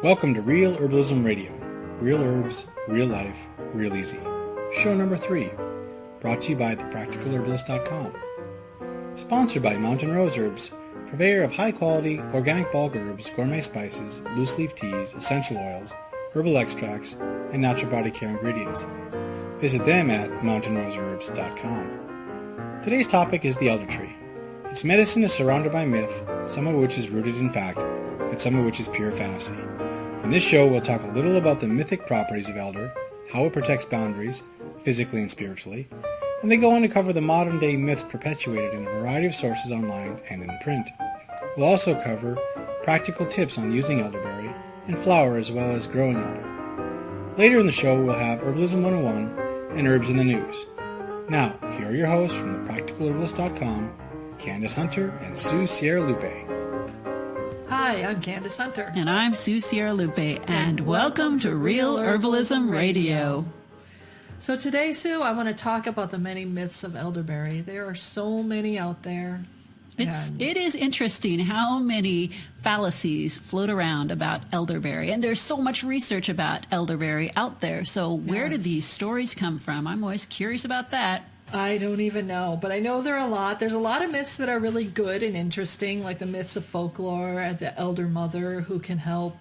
Welcome to Real Herbalism Radio. Real herbs, real life, real easy. Show number 3. Brought to you by thepracticalherbalist.com. Sponsored by Mountain Rose Herbs, purveyor of high-quality organic bulk herbs, gourmet spices, loose-leaf teas, essential oils, herbal extracts, and natural body care ingredients. Visit them at mountainroseherbs.com. Today's topic is the elder tree. Its medicine is surrounded by myth, some of which is rooted in fact, and some of which is pure fantasy. In this show, we'll talk a little about the mythic properties of elder, how it protects boundaries, physically and spiritually, and then go on to cover the modern-day myths perpetuated in a variety of sources online and in print. We'll also cover practical tips on using elderberry and flower as well as growing elder. Later in the show, we'll have Herbalism 101 and Herbs in the News. Now, here are your hosts from thepracticalherbalist.com, Candace Hunter and Sue Sierra Lupe. Hi, I'm Candace Hunter. And I'm Sue Sierra Lupe, and welcome to Real Herbalism Radio. So today, Sue, I want to talk about the many myths of elderberry. There are so many out there. It is interesting how many fallacies float around about elderberry, and there's so much research about elderberry out there. So where did these stories come from? I'm always curious about that. I don't even know, but I know there are a lot. There's a lot of myths that are really good and interesting, like the myths of folklore, the elder mother who can help,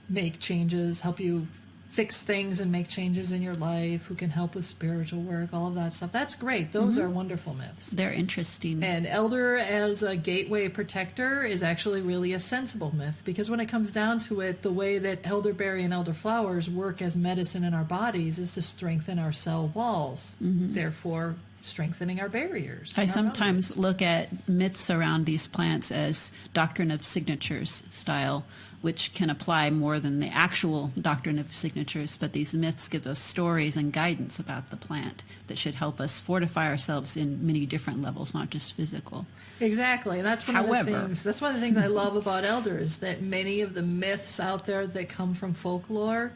make changes, help you fix things and make changes in your life, who can help with spiritual work, all of that stuff. That's great. Those are wonderful myths. They're interesting. And elder as a gateway protector is actually really a sensible myth, because when it comes down to it, the way that elderberry and elderflowers work as medicine in our bodies is to strengthen our cell walls, therefore strengthening our barriers. I sometimes look at myths around these plants as doctrine of signatures style, which can apply more than the actual doctrine of signatures, but these myths give us stories and guidance about the plant that should help us fortify ourselves in many different levels, not just physical. Exactly, and that's one of the things I love about elder is that many of the myths out there that come from folklore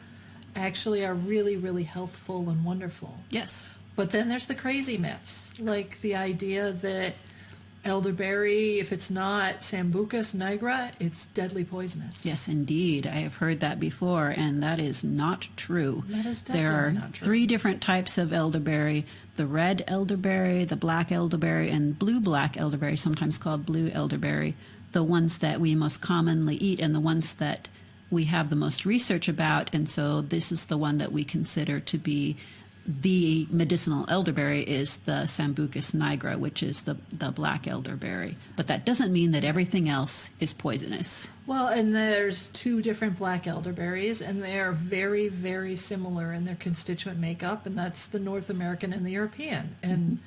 actually are really, really healthful and wonderful. Yes. But then there's the crazy myths, like the idea that elderberry, if it's not Sambucus nigra, it's deadly poisonous. Yes, indeed. I have heard that before, and that is not true. That is definitely There are not true. 3 different types of elderberry: the red elderberry, the black elderberry, and blue-black elderberry, sometimes called blue elderberry. The ones that we most commonly eat and the ones that we have the most research about, and so this is the one that we consider to be the medicinal elderberry, is the Sambucus nigra, which is the black elderberry. But that doesn't mean that everything else is poisonous. Well, and there's 2 different black elderberries, and they are very, very similar in their constituent makeup, and that's the North American and the European. And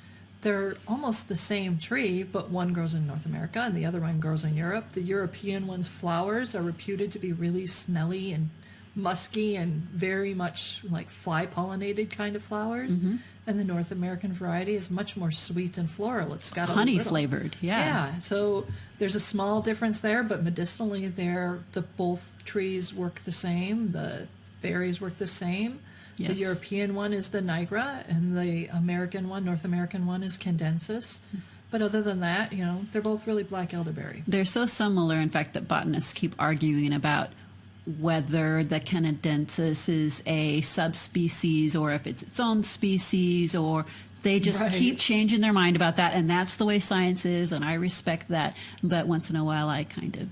they're almost the same tree, but one grows in North America and the other one grows in Europe. The European one's flowers are reputed to be really smelly and musky and very much like fly-pollinated kind of flowers. And the North American variety is much more sweet and floral. It's got honey flavored, Yeah, so there's a small difference there, but medicinally both trees work the same. The berries work the same. Yes. The European one is the nigra, and the North American one is candensis. But other than that, they're both really black elderberry. They're so similar, in fact, that botanists keep arguing about whether the canadensis is a subspecies or if it's its own species, or they just keep changing their mind about that, and that's the way science is, and I respect that. But once in a while I kind of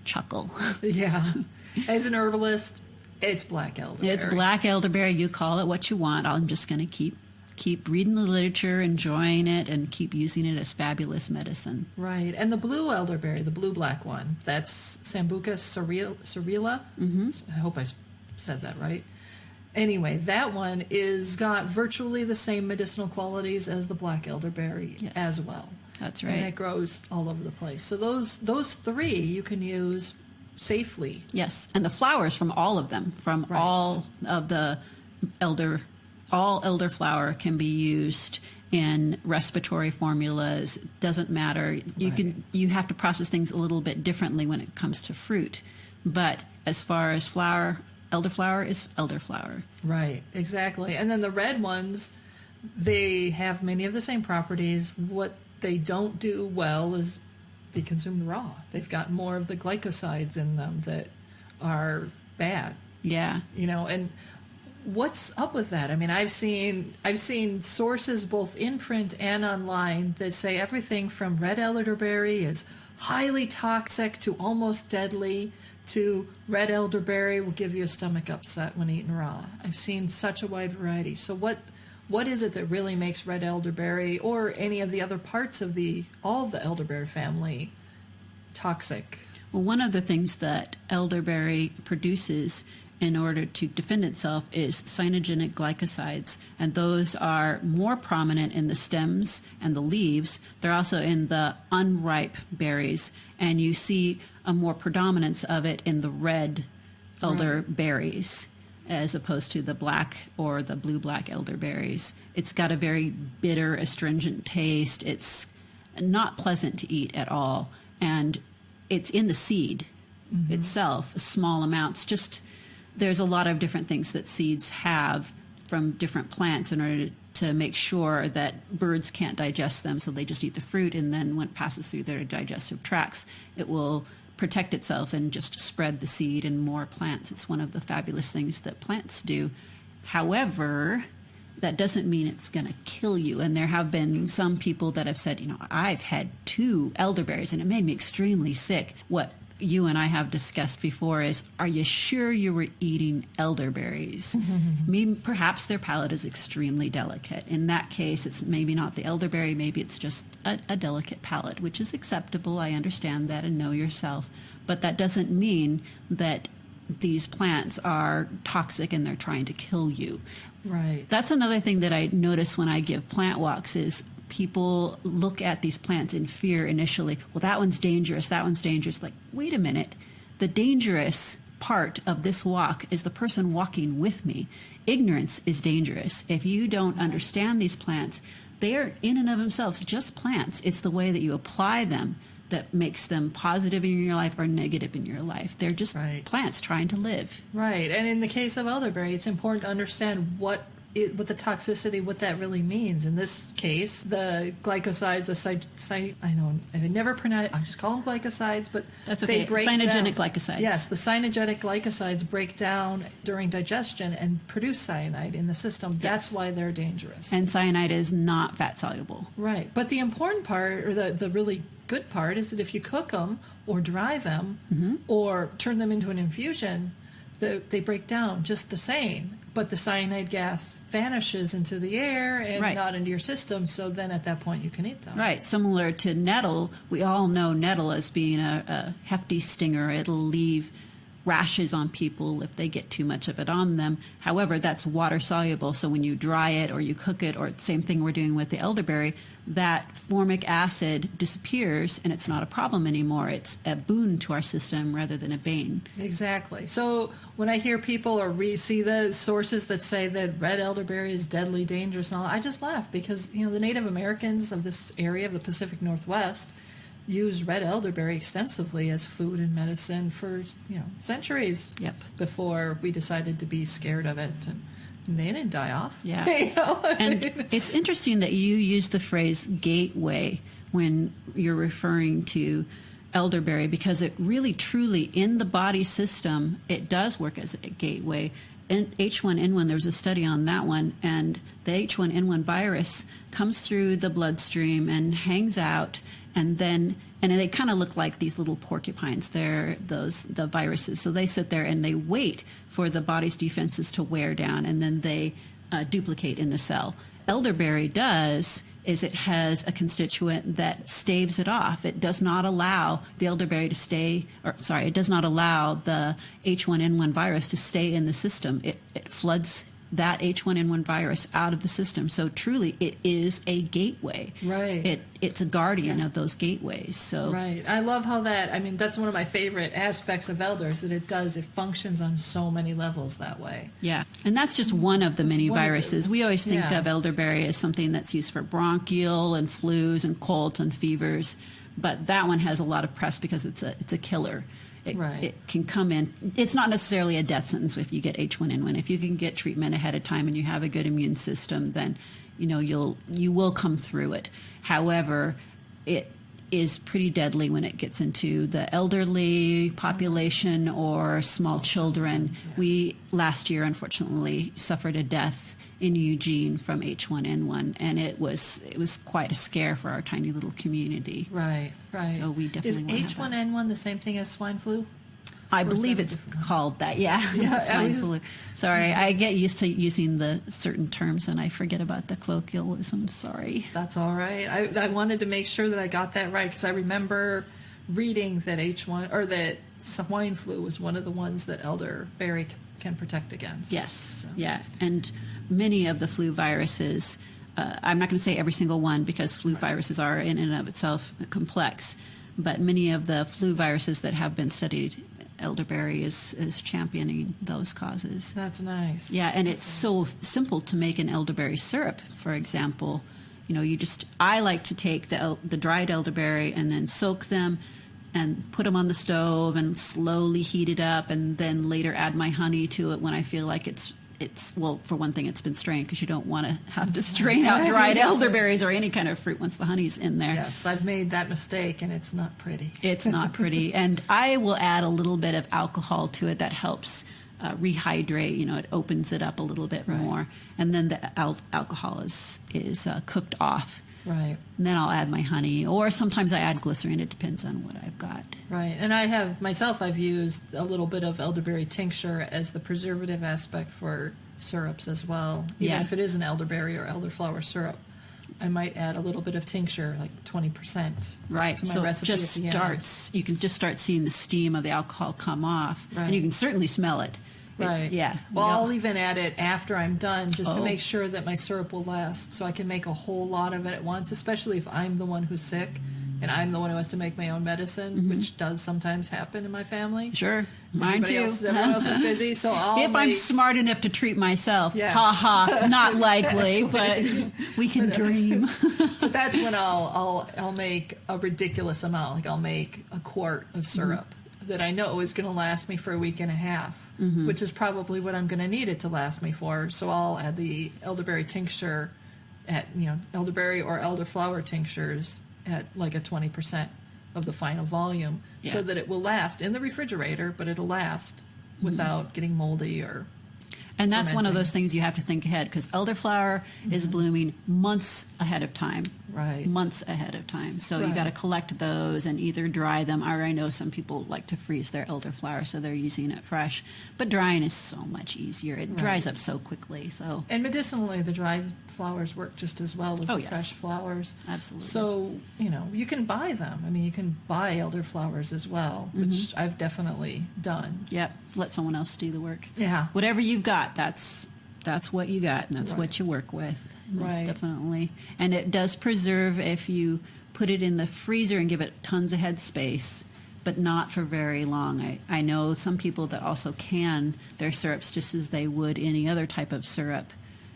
chuckle. Yeah. As an herbalist, it's black elderberry. It's black elderberry. You call it what you want. I'm just going to keep reading the literature, enjoying it, and keep using it as fabulous medicine. Right. And the blue elderberry, the blue-black one, that's Sambucus cerula. I hope I said that right. Anyway, that one is got virtually the same medicinal qualities as the black elderberry as well. That's right. And it grows all over the place. So those 3 you can use safely. Yes, and the flowers from all of them, from all of the all elderflower can be used in respiratory formulas. Doesn't matter. You have to process things a little bit differently when it comes to fruit. But as far as flower, elderflower is elderflower. Right, exactly. And then the red ones, they have many of the same properties. What they don't do well is be consumed raw. They've got more of the glycosides in them that are bad. Yeah. And what's up with that? I mean, I've seen sources both in print and online that say everything from red elderberry is highly toxic to almost deadly, to red elderberry will give you a stomach upset when eaten raw. I've seen such a wide variety. So what is it that really makes red elderberry or any of the other parts of all of the elderberry family toxic? Well, one of the things that elderberry produces in order to defend itself is cyanogenic glycosides, and those are more prominent in the stems and the leaves. They're also in the unripe berries, and you see a more predominance of it in the red elderberries as opposed to the black or the blue-black elderberries. It's got a very bitter, astringent taste. It's not pleasant to eat at all, and it's in the seed itself, small amounts. Just there's a lot of different things that seeds have from different plants in order to make sure that birds can't digest them, so they just eat the fruit, and then when it passes through their digestive tracts, it will protect itself and just spread the seed in more plants. It's one of the fabulous things that plants do. However, that doesn't mean it's going to kill you. And there have been some people that have said, I've had 2 elderberries and it made me extremely sick. What you and I have discussed before is, are you sure you were eating elderberries? Maybe perhaps their palate is extremely delicate. In that case, it's maybe not the elderberry, maybe it's just a delicate palate, which is acceptable. I understand that and know yourself. But that doesn't mean that these plants are toxic and they're trying to kill you. Right. That's another thing that I notice when I give plant walks is people look at these plants in fear initially. Well, that one's dangerous. That one's dangerous. Like, wait a minute. The dangerous part of this walk is the person walking with me. Ignorance is dangerous. If you don't understand these plants, they are in and of themselves just plants. It's the way that you apply them that makes them positive in your life or negative in your life. They're just plants trying to live. Right. And in the case of elderberry, it's important to understand what the toxicity, what that really means. In this case, the glycosides, I never pronounce, I just call them glycosides, but that's okay. They break cyanogenic down. Glycosides. Yes, the cyanogenic glycosides break down during digestion and produce cyanide in the system. That's why they're dangerous. And cyanide is not fat soluble. Right. But the important part, or the really good part, is that if you cook them or dry them or turn them into an infusion, they break down just the same. But the cyanide gas vanishes into the air and not into your system, so then at that point you can eat them. Right. Similar to nettle, we all know nettle as being a hefty stinger. It'll leave rashes on people if they get too much of it on them. However, that's water soluble, so when you dry it or you cook it, or same thing we're doing with the elderberry, that formic acid disappears and it's not a problem anymore. It's a boon to our system rather than a bane. Exactly. So when I hear people or see the sources that say that red elderberry is deadly dangerous and all, I just laugh because, the Native Americans of this area of the Pacific Northwest used red elderberry extensively as food and medicine for, centuries before we decided to be scared of it. And they didn't die off. Yeah. And it's interesting that you use the phrase gateway when you're referring to elderberry, because it really truly in the body system, it does work as a gateway. And H1N1, there was a study on that one, and the H1N1 virus comes through the bloodstream and hangs out, and they kind of look like these little porcupines. They're the viruses. So they sit there and they wait for the body's defenses to wear down, and then they duplicate in the cell. Elderberry is it has a constituent that staves it off. It does not allow the elderberry it does not allow the H1N1 virus to stay in the system. It floods that H1N1 virus out of the system. So truly, it is a gateway. Right. It's a guardian of those gateways. So right. I love how that's one of my favorite aspects of elder is that it functions on so many levels that way. Yeah. And that's just one of the many viruses. We always think of elderberry as something that's used for bronchial and flus and colds and fevers. But that one has a lot of press because it's a killer. It can come in. It's not necessarily a death sentence if you get H1N1. If you can get treatment ahead of time and you have a good immune system, then you will come through it. However, it is pretty deadly when it gets into the elderly population or small children. Yeah. We last year, unfortunately, suffered a death in Eugene from H1N1, and it was quite a scare for our tiny little community. Right. So we definitely is H1N1 the same thing as swine flu? I believe it's called that. Yeah, swine flu. Sorry, I get used to using the certain terms and I forget about the colloquialism. Sorry. That's all right. I wanted to make sure that I got that right because I remember reading that that swine flu was one of the ones that elderberry can protect against. Yes, yeah, and many of the flu viruses. I'm not going to say every single one because flu viruses are in and of itself complex, but many of the flu viruses that have been studied, elderberry is championing those causes. That's nice. Yeah, and it's so simple to make an elderberry syrup, for example. I like to take the dried elderberry and then soak them and put them on the stove and slowly heat it up and then later add my honey to it when I feel like it's well, for one thing, it's been strained because you don't want to have to strain out dried elderberries or any kind of fruit once the honey's in there. Yes, I've made that mistake, and it's not pretty. It's not pretty. And I will add a little bit of alcohol to it that helps rehydrate. It opens it up a little bit more. And then the alcohol is cooked off. Right. And then I'll add my honey, or sometimes I add glycerin. It depends on what I've got. Right. And I've used a little bit of elderberry tincture as the preservative aspect for syrups as well. Even if it is an elderberry or elderflower syrup, I might add a little bit of tincture, like 20%. Right. To my so recipe it just at the starts. You can just start seeing the steam of the alcohol come off, and you can certainly smell it. Right. Yeah. Well, I'll even add it after I'm done just to make sure that my syrup will last so I can make a whole lot of it at once, especially if I'm the one who's sick and I'm the one who has to make my own medicine, which does sometimes happen in my family. Sure. Mine too. Everyone else is busy, so I'm smart enough to treat myself. Yes. Ha ha. Not likely, but we can dream. But that's when I'll make a ridiculous amount. Like I'll make a quart of syrup that I know is going to last me for a week and a half, which is probably what I'm going to need it to last me for. So I'll add the elderberry tincture at, elderberry or elderflower tinctures at like a 20% of the final volume so that it will last in the refrigerator, but it'll last without getting moldy or And that's one of those things you have to think ahead because elderflower is blooming months ahead of time. Right. Months ahead of time. So you got to collect those and either dry them, or I know some people like to freeze their elderflower, so they're using it fresh. But drying is so much easier. It dries up so quickly. So medicinally, the dried flowers work just as well as the fresh flowers. Absolutely. So, you can buy them. I mean, you can buy elderflowers as well, which I've definitely done. Yep. Let someone else do the work. Yeah. Whatever you've got, that's what you got, and that's what you work with. Most definitely. And it does preserve if you put it in the freezer and give it tons of headspace, but not for very long. I know some people that also can their syrups just as they would any other type of syrup,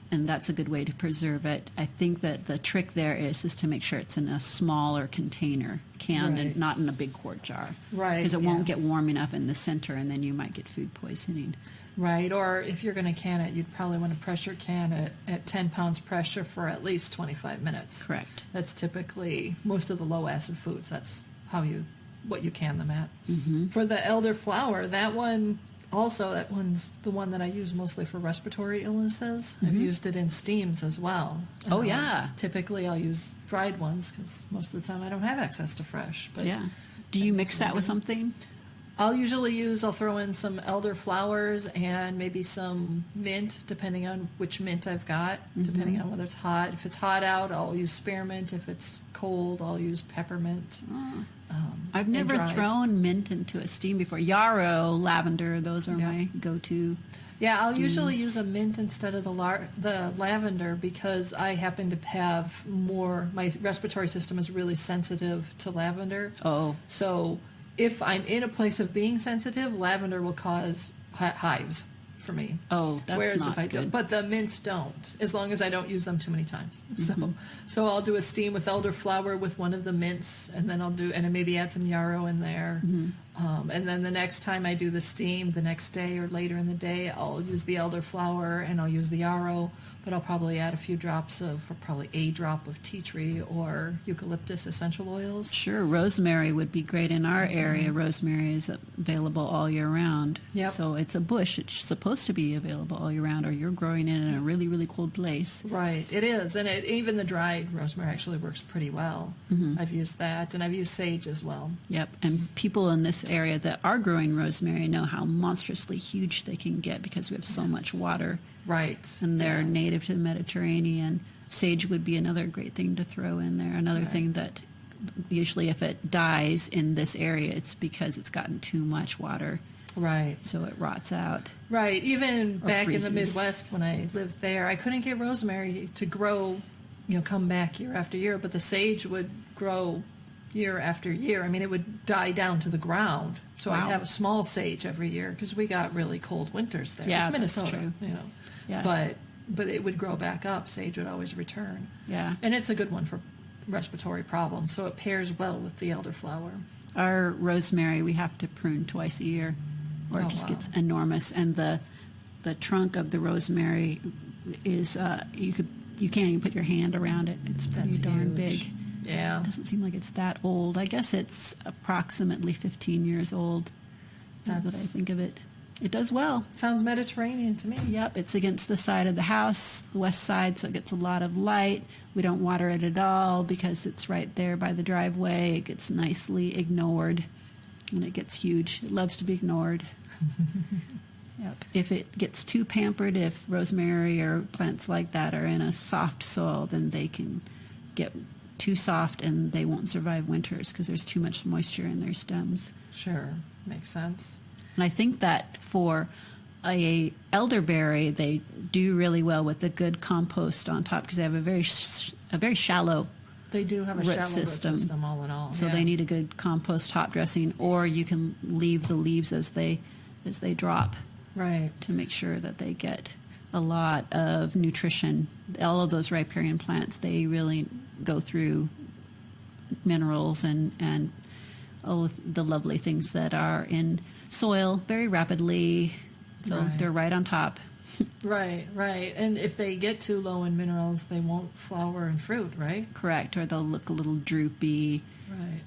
and that's a good way to preserve it. I think that the trick there is to make sure it's in a smaller container, canned, and not in a big quart jar. Right. Because it won't get warm enough in the center, and then you might get food poisoning. Right, or if you're going to can it, you'd probably want to pressure can it at 10 pounds pressure for at least 25 minutes. Correct. That's typically most of the low acid foods. That's what you can them at. For the elderflower, that one's the one that I use mostly for respiratory illnesses. I've used it in steams as well. Typically I'll use dried ones because most of the time I don't have access to fresh. But do you mix that with something? I'll throw in some elderflowers and maybe some mint, depending on which mint I've got, depending on whether it's hot. If it's hot out, I'll use spearmint. If it's cold, I'll use peppermint. I've never thrown mint into a steam before. Yarrow, lavender, those are my go-to. Yeah, I'll usually use a mint instead of the lavender because I happen to have my respiratory system is really sensitive to lavender. Oh. So if I'm in a place of being sensitive, lavender will cause hives for me. Oh, that's Whereas not if I good. But the mints don't, as long as I don't use them too many times. So I'll do a steam with elderflower with one of the mints, and then and maybe add some yarrow in there. And then the next time I do the steam, the next day or later in the day, I'll use the elderflower and I'll use the yarrow, but I'll probably add a few drops of, or probably a drop of tea tree or eucalyptus essential oils. Sure, rosemary would be great in our area. Rosemary is available all year round. Yep. So it's a bush. It's supposed to be available all year round, or you're growing it in a really, really cold place. Right, it is. And even the dried rosemary actually works pretty well. I've used that, and I've used sage as well. Yep, and people in this area that are growing rosemary know how monstrously huge they can get because we have so much water. Right. And they're native to the Mediterranean. Sage would be another great thing to throw in there. Another thing that usually if it dies in this area, it's because it's gotten too much water. Right. So it rots out. Right. Even back freezes. in the Midwest when I lived there, I couldn't get rosemary to grow, come back year after year, but the sage would grow year after year. I mean, it would die down to the ground. So I'd have a small sage every year because we got really cold winters there. Yeah, it's Minnesota, that's true. Yeah. But it would grow back up. Sage would always return. Yeah. And it's a good one for respiratory problems, so it pairs well with the elderflower. Our rosemary we have to prune twice a year, or it just gets enormous. And the trunk of the rosemary is you can't even put your hand around it. It's pretty darn big. Yeah. It doesn't seem like it's that old. I guess it's approximately 15 years old. Now that I think of it. It does well. Sounds Mediterranean to me. Yep, it's against the side of the house, the west side, so it gets a lot of light. We don't water it at all because it's right there by the driveway. It gets nicely ignored, and it gets huge. It loves to be ignored. Yep. If it gets too pampered, if rosemary or plants like that are in a soft soil, then they can get too soft and they won't survive winters because there's too much moisture in their stems. Sure, makes sense. And I think that for a elderberry, they do really well with a good compost on top because they have a very shallow They do have a root shallow system. root system all in all. So they need a good compost top dressing, or you can leave the leaves as they drop, right, to make sure that they get a lot of nutrition. All of those riparian plants, they really go through minerals and all of the lovely things that are in soil very rapidly. So they're right on top. Right. And if they get too low in minerals, they won't flower and fruit, right? Correct, or they'll look a little droopy. Right.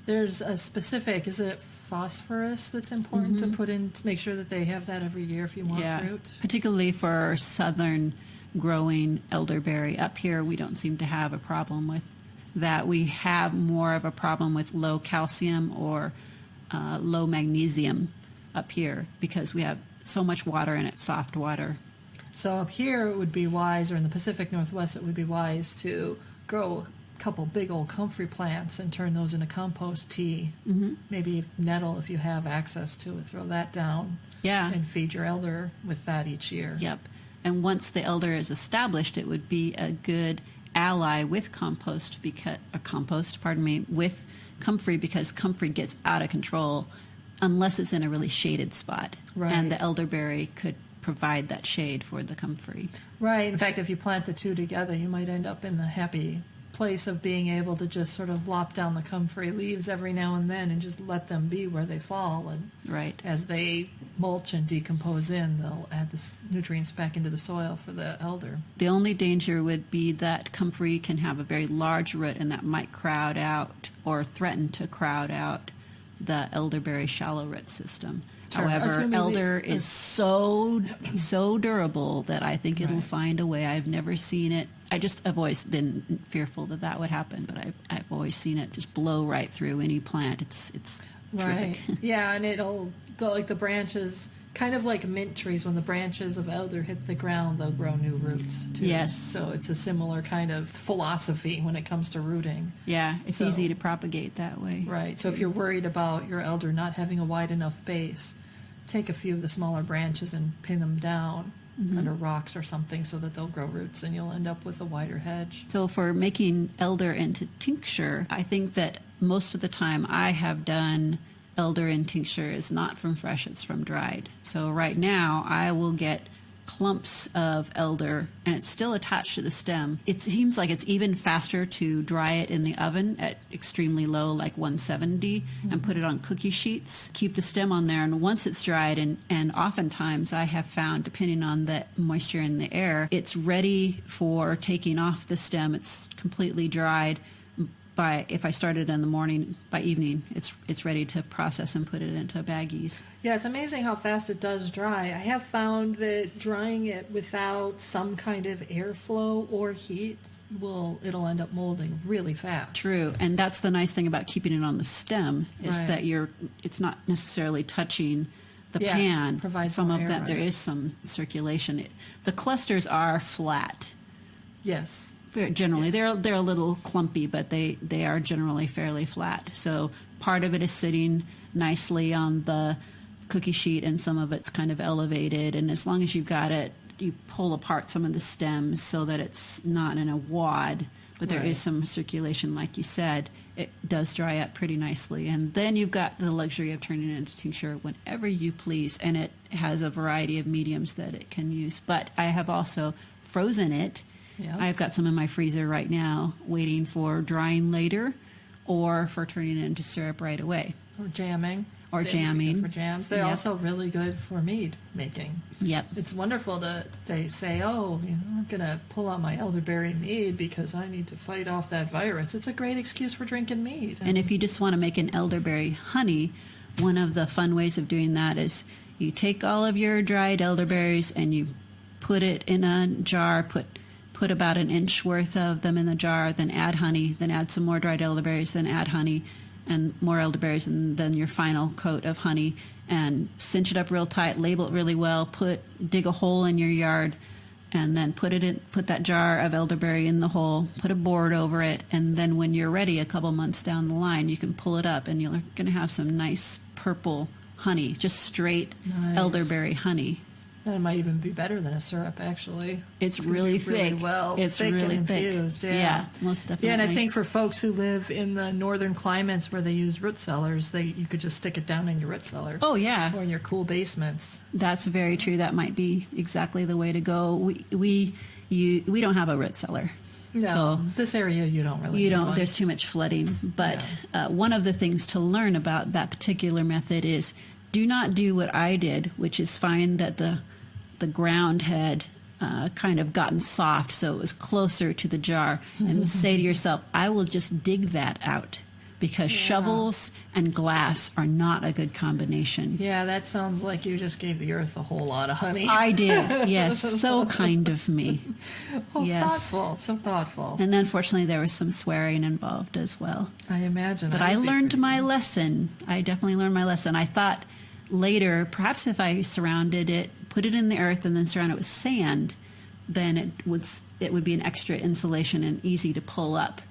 There's a specific, is it phosphorus that's important to put in to make sure that they have that every year if you want fruit? Particularly for southern growing elderberry. Up here, we don't seem to have a problem with that. We have more of a problem with low calcium or low magnesium up here because we have so much water and it's soft water. So up here it would be wise, or in the Pacific Northwest it would be wise to grow a couple big old comfrey plants and turn those into compost tea. Maybe nettle if you have access to it, throw that down. Yeah. And feed your elder with that each year. Yep. And once the elder is established, it would be a good ally with with comfrey, because comfrey gets out of control unless it's in a really shaded spot. Right. And the elderberry could provide that shade for the comfrey. Right. In fact, if you plant the two together, you might end up in the happy place of being able to just sort of lop down the comfrey leaves every now and then and just let them be where they fall. And as they mulch and decompose in, they'll add the nutrients back into the soil for the elder. The only danger would be that comfrey can have a very large root, and that might crowd out or threaten to crowd out the elderberry shallow root system. Sure. However, elder is so durable that I think it'll find a way. I've never seen it. I've always been fearful that would happen, but I've always seen it just blow right through any plant. It's terrific. Yeah, and it'll go like the branches, kind of like mint trees. When the branches of elder hit the ground, they'll grow new roots too. Yes. So it's a similar kind of philosophy when it comes to rooting. Yeah, it's easy to propagate that way. Right. So if you're worried about your elder not having a wide enough base, take a few of the smaller branches and pin them down under rocks or something so that they'll grow roots and you'll end up with a wider hedge. So for making elder into tincture, I think that most of the time I have done elder in tincture is not from fresh, it's from dried. So right now I will get clumps of elder, and it's still attached to the stem. It seems like it's even faster to dry it in the oven at extremely low, like 170, and put it on cookie sheets. Keep the stem on there, and once it's dried, and oftentimes I have found, depending on the moisture in the air, it's ready for taking off the stem. It's completely dried. If I started in the morning, by evening, it's ready to process and put it into baggies. Yeah, it's amazing how fast it does dry. I have found that drying it without some kind of airflow or heat it'll end up molding really fast. True, and that's the nice thing about keeping it on the stem is Right. that it's not necessarily touching the Yeah, pan. provides some more of air, that there right. is some circulation. The clusters are flat. Yes. Generally, they're a little clumpy, but they are generally fairly flat. So part of it is sitting nicely on the cookie sheet, and some of it's kind of elevated. And as long as you've got it, you pull apart some of the stems so that it's not in a wad, but there Right. is some circulation, like you said. It does dry up pretty nicely, and then you've got the luxury of turning it into tincture whenever you please. And it has a variety of mediums that it can use. But I have also frozen it. Yeah. I've got some in my freezer right now waiting for drying later or for turning it into syrup right away. Or jamming. Or They're really jamming. good for jams. They're Yep. also really good for mead making. Yep. It's wonderful to say, oh, I'm going to pull out my elderberry mead because I need to fight off that virus. It's a great excuse for drinking mead. And if you just want to make an elderberry honey, one of the fun ways of doing that is you take all of your dried elderberries and you put it in a jar, put about an inch worth of them in the jar, then add honey, then add some more dried elderberries, then add honey and more elderberries, and then your final coat of honey, and cinch it up real tight, label it really well, dig a hole in your yard, and then put that jar of elderberry in the hole, put a board over it, and then when you're ready a couple months down the line, you can pull it up and you're going to have some nice purple honey, just straight Nice. elderberry honey. That might even be better than a syrup, actually. It's gonna really be thick. Really well, It's thick really and thick. infused. Yeah, most definitely. Yeah, and I think for folks who live in the northern climates where they use root cellars, you could just stick it down in your root cellar. Oh, yeah. Or in your cool basements. That's very true. That might be exactly the way to go. We don't have a root cellar. No, So this area you don't really. you need don't. one. There's too much flooding. But one of the things to learn about that particular method is do not do what I did, which is find that the ground had kind of gotten soft, so it was closer to the jar, and say to yourself, I will just dig that out, because shovels and glass are not a good combination. Yeah, that sounds like you just gave the earth a whole lot of honey. I did, yes. So kind of me. Oh, yes. thoughtful, so thoughtful. And then, fortunately, there was some swearing involved as well. I imagine. But that I would be learned pretty my good. lesson. I definitely learned my lesson. I thought later, perhaps if I surrounded it, put it in the earth, and then surround it with sand, then it would be an extra insulation and easy to pull up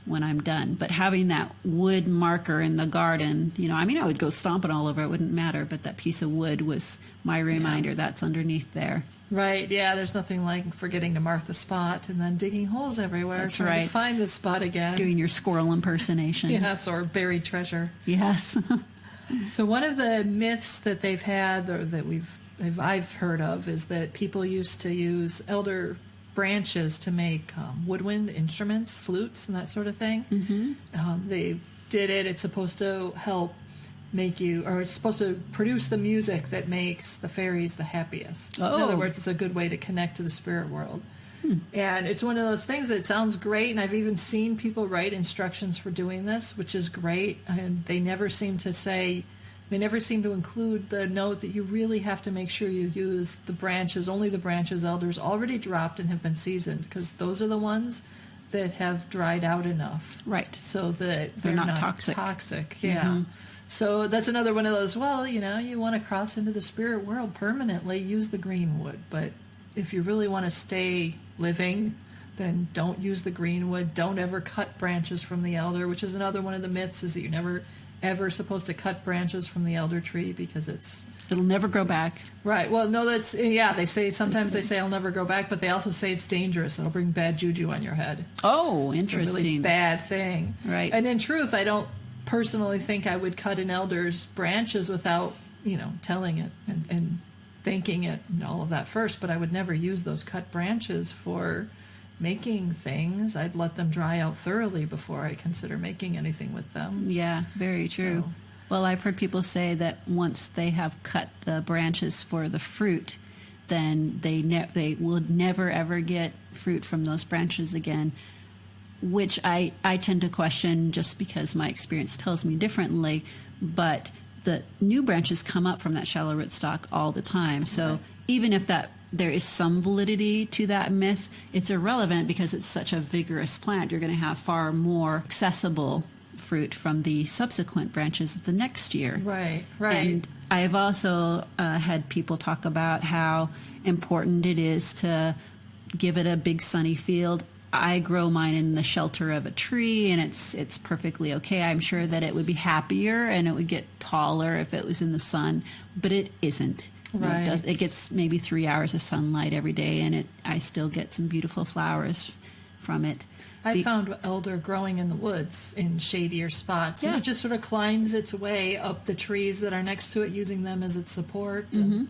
when I'm done. But having that wood marker in the garden, I would go stomping all over, it wouldn't matter, but that piece of wood was my reminder that's underneath there. Right, yeah, there's nothing like forgetting to mark the spot and then digging holes everywhere That's trying right. to find the spot again. Doing your squirrel impersonation. Yes, or buried treasure. Yes. So one of the myths that they've had, or that I've heard of, is that people used to use elder branches to make woodwind instruments, flutes, and that sort of thing. Mm-hmm. They did it. It's supposed to help it's supposed to produce the music that makes the fairies the happiest. In other Oh. words, it's a good way to connect to the spirit world. And it's one of those things that sounds great, and I've even seen people write instructions for doing this, which is great, and they never seem to include the note that you really have to make sure you use only the branches elders already dropped and have been seasoned, because those are the ones that have dried out enough. Right. So that They're not toxic. Yeah. Mm-hmm. So that's another one of those, you want to cross into the spirit world permanently, use the green wood. But if you really want to stay living, then don't use the green wood. Don't ever cut branches from the elder, which is another one of the myths, is that you're never ever supposed to cut branches from the elder tree because It'll never grow back. Right. Well, no, sometimes they say I'll never go back, but they also say it's dangerous. It'll bring bad juju on your head. Oh, It's a really interesting. bad thing. Right. And in truth, I don't personally think I would cut an elder's branches without, telling it and thanking it and all of that first, but I would never use those cut branches for making things. I'd let them dry out thoroughly before I consider making anything with them. Yeah, very true. So, well, I've heard people say that once they have cut the branches for the fruit, then they will never ever get fruit from those branches again, which I tend to question just because my experience tells me differently. But the new branches come up from that shallow rootstock all the time. So right. even if there is some validity to that myth, it's irrelevant because it's such a vigorous plant. You're going to have far more accessible fruit from the subsequent branches the next year. Right. And I've also had people talk about how important it is to give it a big sunny field. I grow mine in the shelter of a tree, and it's perfectly okay. I'm sure that it would be happier and it would get taller if it was in the sun, but it isn't. Right. It gets maybe 3 hours of sunlight every day, and I still get some beautiful flowers from it. I found elder growing in the woods in shadier spots, and it just sort of climbs its way up the trees that are next to it, using them as its support. And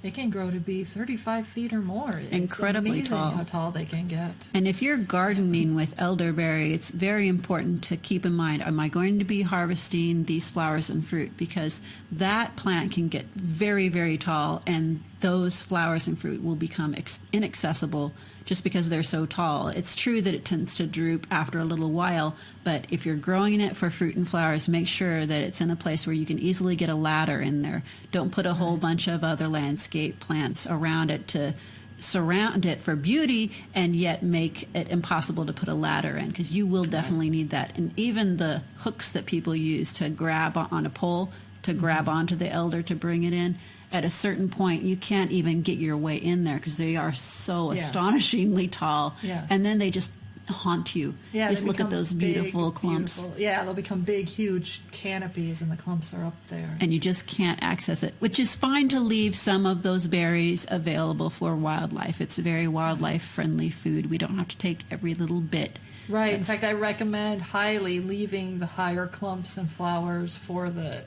it can grow to be 35 feet or more. It's incredibly amazing tall. how tall they can get. And if you're gardening with elderberry, it's very important to keep in mind, am I going to be harvesting these flowers and fruit? Because that plant can get very, very tall, and those flowers and fruit will become inaccessible just because they're so tall. It's true that it tends to droop after a little while, but if you're growing it for fruit and flowers, make sure that it's in a place where you can easily get a ladder in there. Don't put a whole bunch of other landscape plants around it to surround it for beauty and yet make it impossible to put a ladder in, because you will definitely need that. And even the hooks that people use to grab on a pole, to grab onto the elder to bring it in, at a certain point, you can't even get your way in there because they are so astonishingly tall. Yes. And then they just haunt you. Yeah, just look at those beautiful clumps. Yeah, they'll become big, huge canopies, and the clumps are up there. And you just can't access it, which is fine to leave some of those berries available for wildlife. It's a very wildlife-friendly food. We don't have to take every little bit. Right. In fact, I recommend highly leaving the higher clumps and flowers for the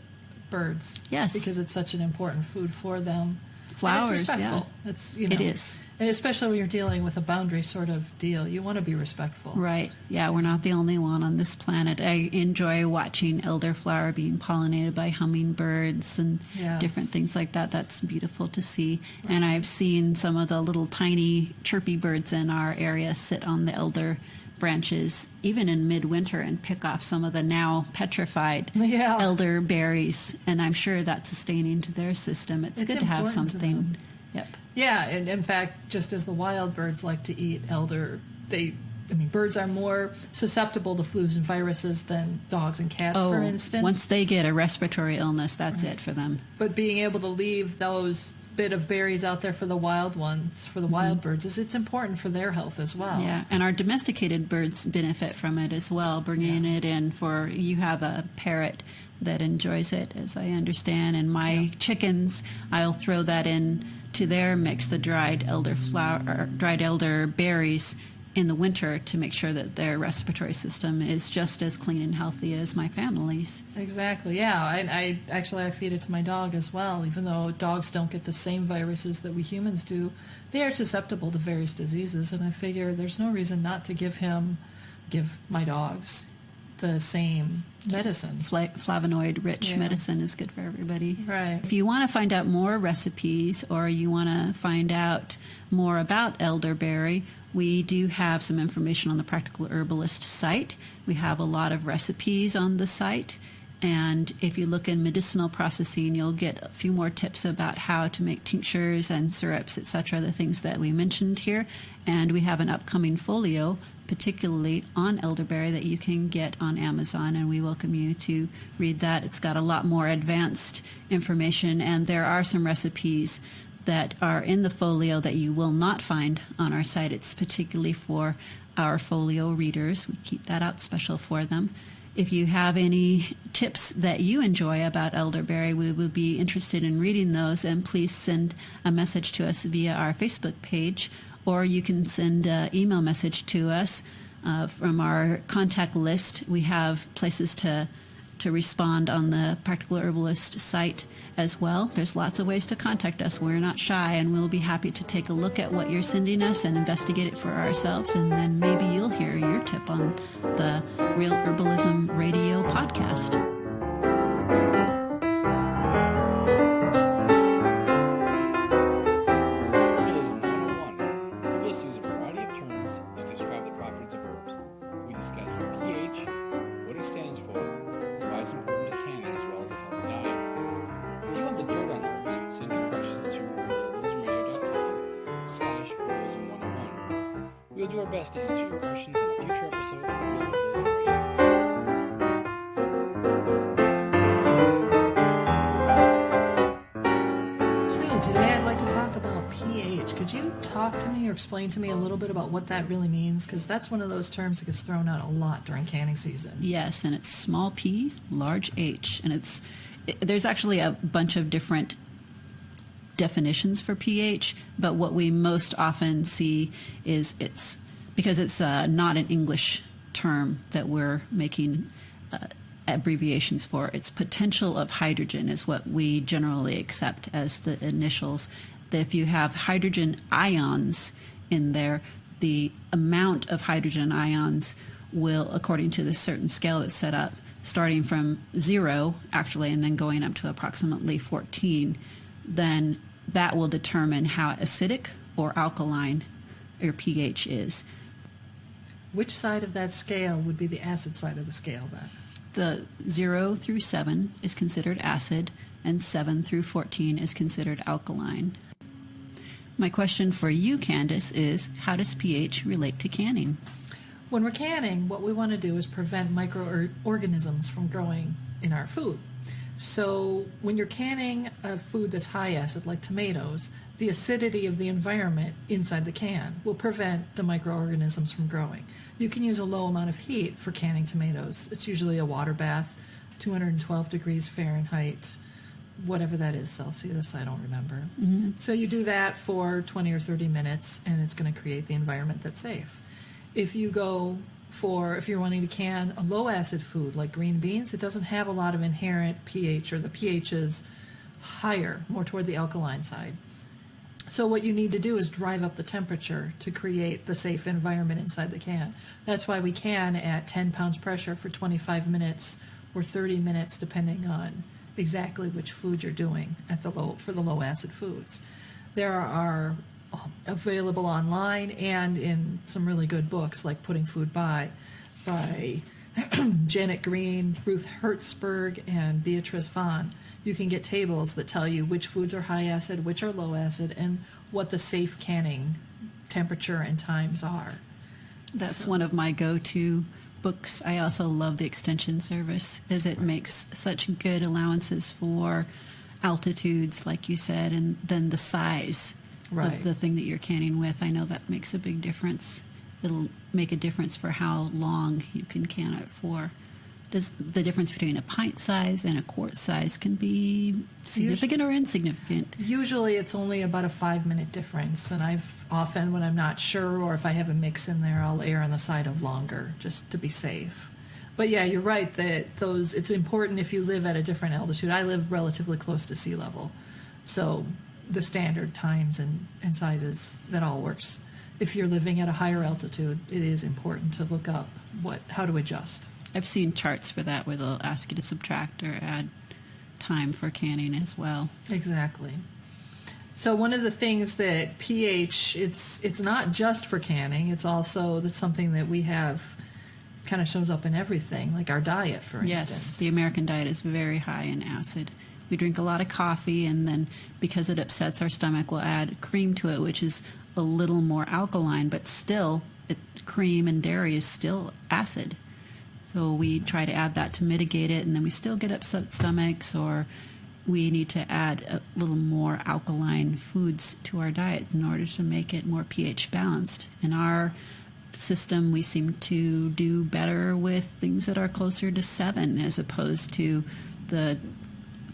birds. Yes. Because it's such an important food for them. Flowers, and it's respectful. It's, it is. And especially when you're dealing with a boundary sort of deal, you want to be respectful. Right. Yeah, we're not the only one on this planet. I enjoy watching elderflower being pollinated by hummingbirds and different things like that. That's beautiful to see. Right. And I've seen some of the little tiny chirpy birds in our area sit on the elder branches even in midwinter and pick off some of the now petrified elderberries, and I'm sure that's sustaining to their system. It's good to have something. Yep. Yeah, and in fact, just as the wild birds like to eat elder, birds are more susceptible to flus and viruses than dogs and cats, for instance. Once they get a respiratory illness, that's it for them. But being able to leave those bit of berries out there for the wild ones, for the wild birds, it's important for their health as well. Yeah, and our domesticated birds benefit from it as well, bringing it in for, you have a parrot that enjoys it, as I understand, and my chickens, I'll throw that in to their mix, the dried elder berries in the winter to make sure that their respiratory system is just as clean and healthy as my family's. Exactly, yeah. I feed it to my dog as well. Even though dogs don't get the same viruses that we humans do, they are susceptible to various diseases, and I figure there's no reason not to give my dogs the same medicine. Flavonoid-rich medicine is good for everybody. Right. If you want to find out more recipes or you want to find out more about elderberry, we do have some information on the Practical Herbalist site. We have a lot of recipes on the site. And if you look in medicinal processing, you'll get a few more tips about how to make tinctures and syrups, etc., the things that we mentioned here. And we have an upcoming folio, particularly on elderberry, that you can get on Amazon, and we welcome you to read that. It's got a lot more advanced information, and there are some recipes that are in the folio that you will not find on our site. It's particularly for our folio readers. We keep that out special for them. If you have any tips that you enjoy about elderberry, we would be interested in reading those, and please send a message to us via our Facebook page, or you can send an email message to us from our contact list. We have places to to respond on the Practical Herbalist site as well. There's lots of ways to contact us. We're not shy, and we'll be happy to take a look at what you're sending us and investigate it for ourselves, and then maybe you'll hear your tip on the Real Herbalism Radio podcast. Herbalism 101. Herbalists use a variety of terms to describe the properties of herbs. We discuss pH, what it stands for, and why it's important to canning as well as a healthy diet. If you want the dirt on herbs, send your questions to herbalismradio.com/herbalism101. We'll do our best to answer your questions on a future episode of Real Herbalism Radio. Soon, today I'd like to talk about pH. Could you talk to me or explain to me a little bit about what that really means? Because that's one of those terms that gets thrown out a lot during canning season. Yes, and it's small p, large H, and there's actually a bunch of different definitions for pH, but what we most often see is because it's not an English term that we're making abbreviations for. Its potential of hydrogen is what we generally accept as the initials. That if you have hydrogen ions in there, the amount of hydrogen ions will, according to this certain scale that's set up, starting from 0 actually and then going up to approximately 14, then that will determine how acidic or alkaline your pH is. Which side of that scale would be the acid side of the scale then? The 0 through 7 is considered acid, and 7 through 14 is considered alkaline. My question for you, Candace, is how does pH relate to canning? When we're canning, what we want to do is prevent microorganisms from growing in our food. So when you're canning a food that's high acid, like tomatoes, the acidity of the environment inside the can will prevent the microorganisms from growing. You can use a low amount of heat for canning tomatoes. It's usually a water bath, 212 degrees Fahrenheit, whatever that is, Celsius, I don't remember. Mm-hmm. So you do that for 20 or 30 minutes, and it's going to create the environment that's safe. If you're wanting to can a low acid food like green beans, it doesn't have a lot of inherent pH, or the pH is higher, more toward the alkaline side. So what you need to do is drive up the temperature to create the safe environment inside the can. That's why we can at 10 pounds pressure for 25 minutes or 30 minutes, depending on exactly which food you're doing for the low acid foods. There are available online and in some really good books like Putting Food by Janet Green, Ruth Hertzberg, and Beatrice Vaughn. You can get tables that tell you which foods are high acid, which are low acid, and what the safe canning temperature and times are. That's one of my go-to books. I also love the extension service, as it makes such good allowances for altitudes, like you said, and then the size of the thing that you're canning with. I know that makes a big difference. It'll make a difference for how long you can can it for. Does the difference between a pint size and a quart size can be significant or insignificant? Usually it's only about a 5-minute difference, and when I'm not sure, or if I have a mix in there, I'll err on the side of longer just to be safe. But yeah, you're right that it's important if you live at a different altitude. I live relatively close to sea level, so the standard times and sizes, that all works. If you're living at a higher altitude, it is important to look up how to adjust. I've seen charts for that where they'll ask you to subtract or add time for canning as well. Exactly. So one of the things that pH, it's not just for canning, that's something that we have, kind of shows up in everything, like our diet, for instance. Yes, the American diet is very high in acid. We drink a lot of coffee, and then because it upsets our stomach, we'll add cream to it, which is a little more alkaline, but still, cream and dairy is still acid. So we try to add that to mitigate it, and then we still get upset stomachs, or we need to add a little more alkaline foods to our diet in order to make it more pH balanced. In our system, we seem to do better with things that are closer to 7 as opposed to the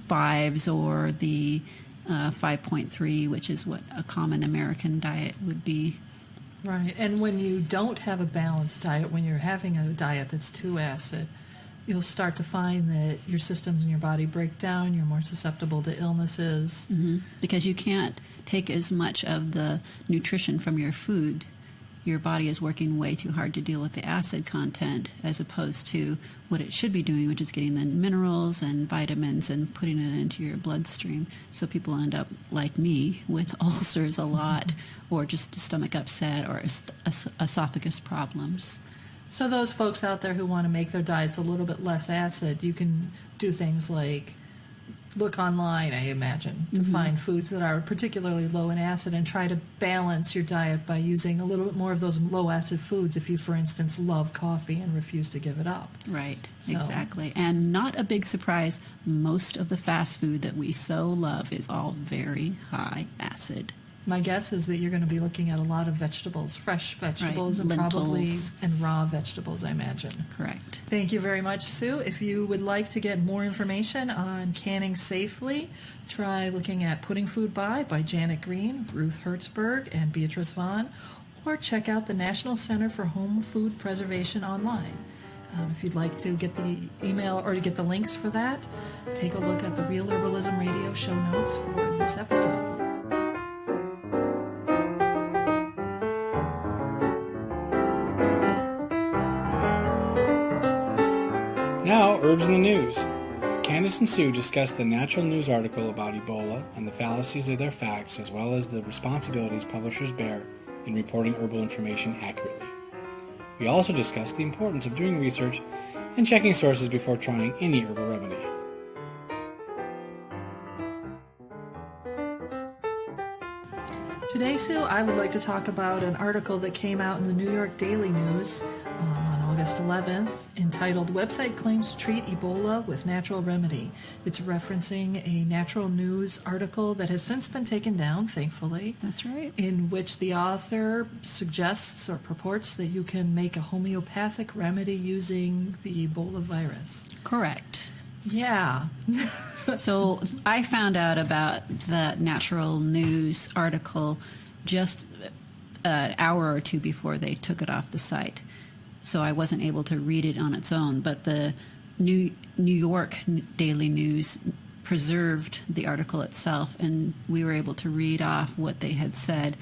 5s or the 5.3, which is what a common American diet would be. Right, and when you don't have a balanced diet, when you're having a diet that's too acid, you'll start to find that your systems in your body break down. You're more susceptible to illnesses. Mm-hmm. Because you can't take as much of the nutrition from your food. Your body is working way too hard to deal with the acid content as opposed to what it should be doing, which is getting the minerals and vitamins and putting it into your bloodstream. So people end up, like me, with ulcers a lot, or just stomach upset or esophagus problems. So those folks out there who want to make their diets a little bit less acid, you can do things like look online, I imagine, to find foods that are particularly low in acid and try to balance your diet by using a little bit more of those low acid foods if you, for instance, love coffee and refuse to give it up. Right, So- exactly. And not a big surprise, most of the fast food that we so love is all very high acid. My guess is that you're going to be looking at a lot of vegetables, fresh vegetables, and probably lentils. and raw vegetables, I imagine. Correct. Thank you very much, Sue. If you would like to get more information on canning safely, try looking at Putting Food by Janet Green, Ruth Hertzberg, and Beatrice Vaughn, or check out the National Center for Home Food Preservation online. If you'd like to get the email or to get the links for that, take a look at the Real Herbalism Radio show notes for this episode. Now, herbs in the news. Candace and Sue discussed the Natural News article about Ebola and the fallacies of their facts, as well as the responsibilities publishers bear in reporting herbal information accurately. We also discussed the importance of doing research and checking sources before trying any herbal remedy. Today, Sue, I would like to talk about an article that came out in the New York Daily News on August 11th entitled Website Claims to Treat Ebola with Natural Remedy. It's referencing a Natural News article that has since been taken down, thankfully. That's right. In which the author suggests or purports that you can make a homeopathic remedy using the Ebola virus. Correct. Yeah. So I found out about the Natural News article just an hour or two before they took it off the site. So I wasn't able to read it on its own. But the New York Daily News preserved the article itself, and we were able to read off what they had said.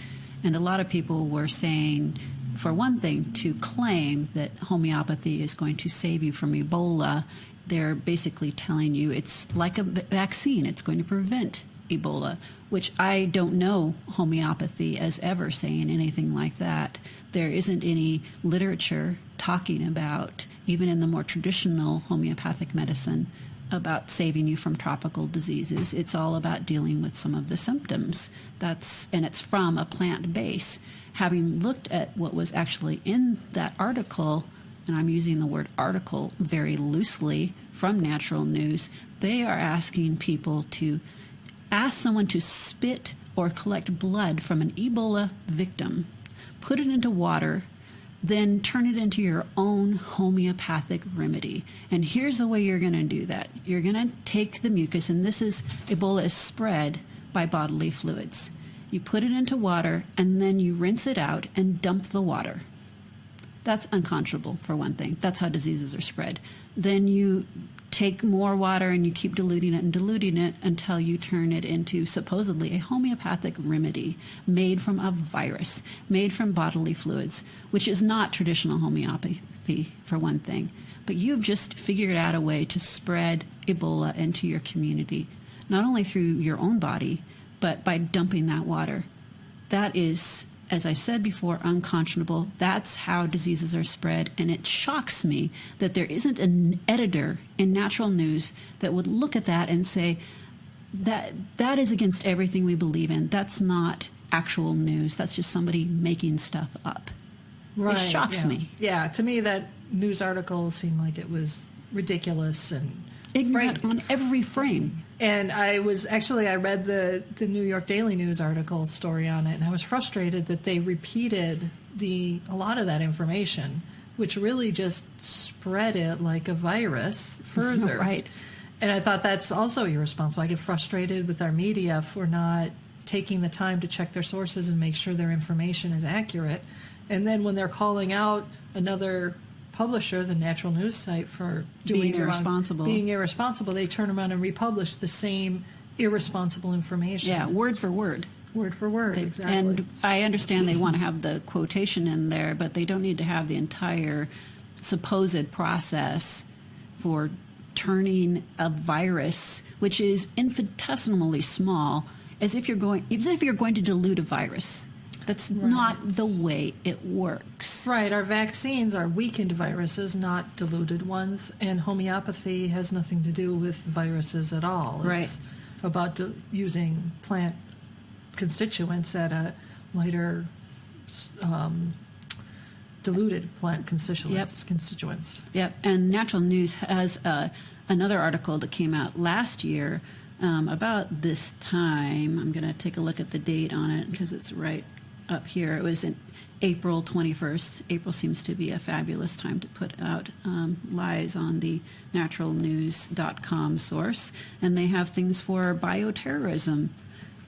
And a lot of people were saying, for one thing, to claim that homeopathy is going to save you from Ebola, they're basically telling you it's like a vaccine. It's going to prevent Ebola, which I don't know homeopathy as ever saying anything like that. There isn't any literature talking about, even in the more traditional homeopathic medicine, about saving you from tropical diseases. It's all about dealing with some of the symptoms. And it's from a plant base. Having looked at what was actually in that article, and I'm using the word article very loosely from Natural News, they are asking people to ask someone to spit or collect blood from an Ebola victim, put it into water, then turn it into your own homeopathic remedy. And here's the way you're going to do that. You're going to take the mucus, and Ebola is spread by bodily fluids. You put it into water, and then you rinse it out and dump the water. That's unconscionable, for one thing. That's how diseases are spread. Then you take more water and you keep diluting it until you turn it into supposedly a homeopathic remedy made from a virus, made from bodily fluids, which is not traditional homeopathy, for one thing. But you've just figured out a way to spread Ebola into your community, not only through your own body, but by dumping that water. That is, as I've said before, unconscionable. That's how diseases are spread, and it shocks me that there isn't an editor in Natural News that would look at that and say, that is against everything we believe in. That's not actual news. That's just somebody making stuff up. Right, it shocks yeah. me. Yeah, to me that news article seemed like it was ridiculous and Ignorant on every frame. And I read the New York Daily News article story on it, and I was frustrated that they repeated a lot of that information, which really just spread it like a virus further. Right. And I thought that's also irresponsible. I get frustrated with our media for not taking the time to check their sources and make sure their information is accurate. And then when they're calling out another publisher, the natural news site, for Being irresponsible. Being irresponsible, they turn around and republish the same irresponsible information. Yeah, word for word. Word for word, exactly. And I understand they want to have the quotation in there, but they don't need to have the entire supposed process for turning a virus, which is infinitesimally small, as if you're going to dilute a virus. That's not the way it works. Right. Our vaccines are weakened viruses, not diluted ones, and homeopathy has nothing to do with viruses at all. Right. It's about using plant constituents at a lighter, diluted plant constituents. Yep. And Natural News has another article that came out last year about this time. I'm going to take a look at the date on it because it's right up here. It was in April 21st. April seems to be a fabulous time to put out lies on the naturalnews.com source. And they have things for bioterrorism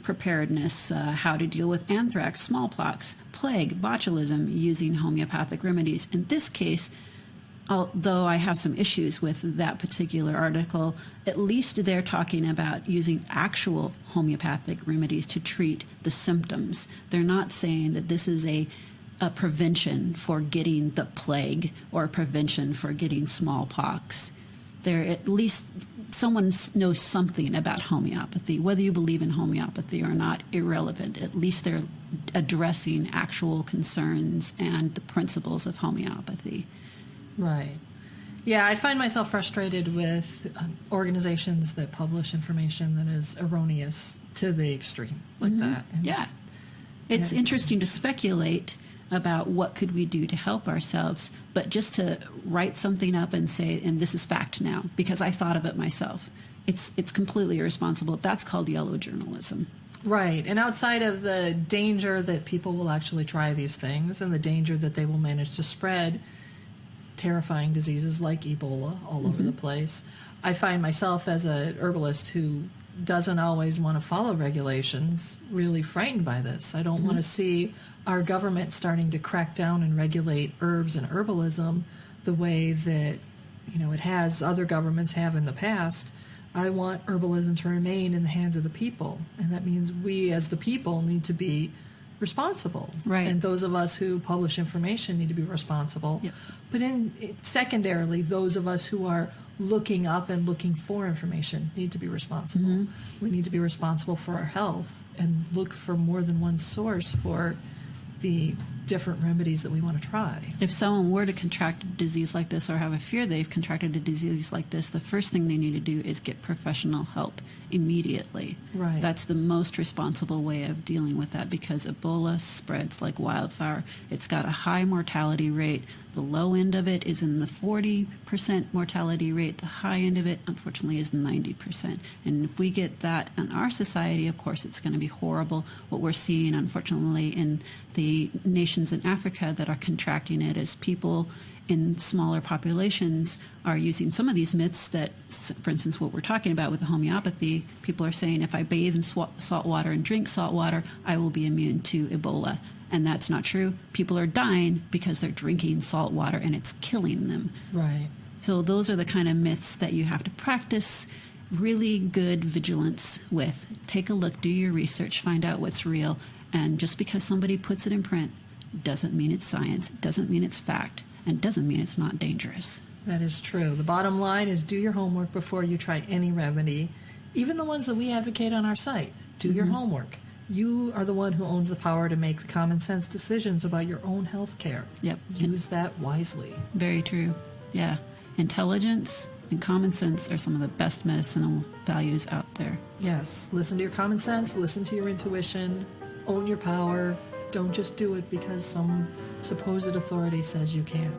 preparedness, how to deal with anthrax, smallpox, plague, botulism using homeopathic remedies. In this case, although I have some issues with that particular article, at least they're talking about using actual homeopathic remedies to treat the symptoms. They're not saying that this is a prevention for getting the plague or a prevention for getting smallpox. They're at least someone knows something about homeopathy. Whether you believe in homeopathy or not, irrelevant. At least they're addressing actual concerns and the principles of homeopathy. Right. Yeah, I find myself frustrated with organizations that publish information that is erroneous to the extreme like that. And, yeah. It's interesting to speculate about what could we do to help ourselves, but just to write something up and say, and this is fact now, because I thought of it myself, it's completely irresponsible. That's called yellow journalism. Right. And outside of the danger that people will actually try these things and the danger that they will manage to spread terrifying diseases like Ebola all over the place, I find myself as a herbalist who doesn't always want to follow regulations really frightened by this. I don't want to see our government starting to crack down and regulate herbs and herbalism the way that it has other governments have in the past. I want herbalism to remain in the hands of the people, and that means we as the people need to be responsible. Right. And those of us who publish information need to be responsible. Yep. But secondarily, those of us who are looking up and looking for information need to be responsible. We need to be responsible for our health and look for more than one source for the different remedies that we want to try. If someone were to contract a disease like this or have a fear they've contracted a disease like this, the first thing they need to do is get professional help immediately. Right. That's the most responsible way of dealing with that, because Ebola spreads like wildfire. It's got a high mortality rate. The low end of it is in the 40% mortality rate. The high end of it, unfortunately, is 90%. And if we get that in our society, of course, it's going to be horrible. What we're seeing, unfortunately, in the nations in Africa that are contracting it is people in smaller populations are using some of these myths that, for instance, what we're talking about with the homeopathy, people are saying if I bathe in salt water and drink salt water, I will be immune to Ebola. And that's not true. People are dying because they're drinking salt water and it's killing them. Right. So those are the kind of myths that you have to practice really good vigilance with. Take a look, do your research, find out what's real. And just because somebody puts it in print doesn't mean it's science, doesn't mean it's fact, and doesn't mean it's not dangerous. That is true. The bottom line is do your homework before you try any remedy, even the ones that we advocate on our site. Do your homework. You are the one who owns the power to make the common sense decisions about your own health care. Yep. Use that wisely. Very true. Yeah. Intelligence and common sense are some of the best medicinal values out there. Yes. Listen to your common sense. Listen to your intuition. Own your power. Don't just do it because some supposed authority says you can.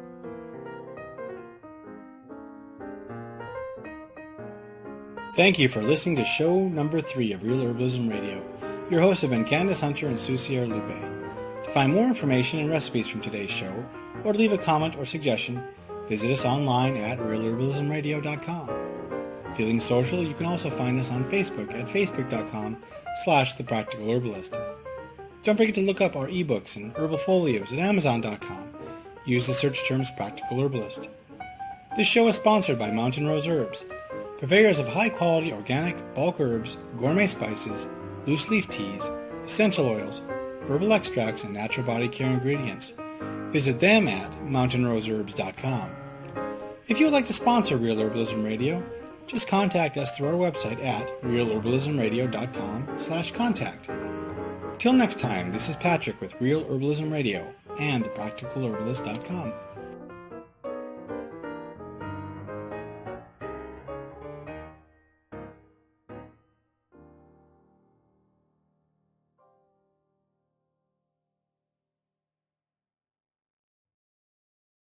Thank you for listening to show number 3 of Real Herbalism Radio. Your hosts have been Candace Hunter and Susie Lupe. To find more information and recipes from today's show, or to leave a comment or suggestion, visit us online at realherbalismradio.com. Feeling social, you can also find us on Facebook at facebook.com/thepracticalherbalist. Don't forget to look up our ebooks and herbal folios at amazon.com, use the search terms Practical Herbalist. This show is sponsored by Mountain Rose Herbs, purveyors of high-quality organic bulk herbs, gourmet spices, loose leaf teas, essential oils, herbal extracts, and natural body care ingredients. Visit them at mountainroseherbs.com. If you would like to sponsor Real Herbalism Radio, just contact us through our website at realherbalismradio.com/contact. Till next time, this is Patrick with Real Herbalism Radio and thepracticalherbalist.com.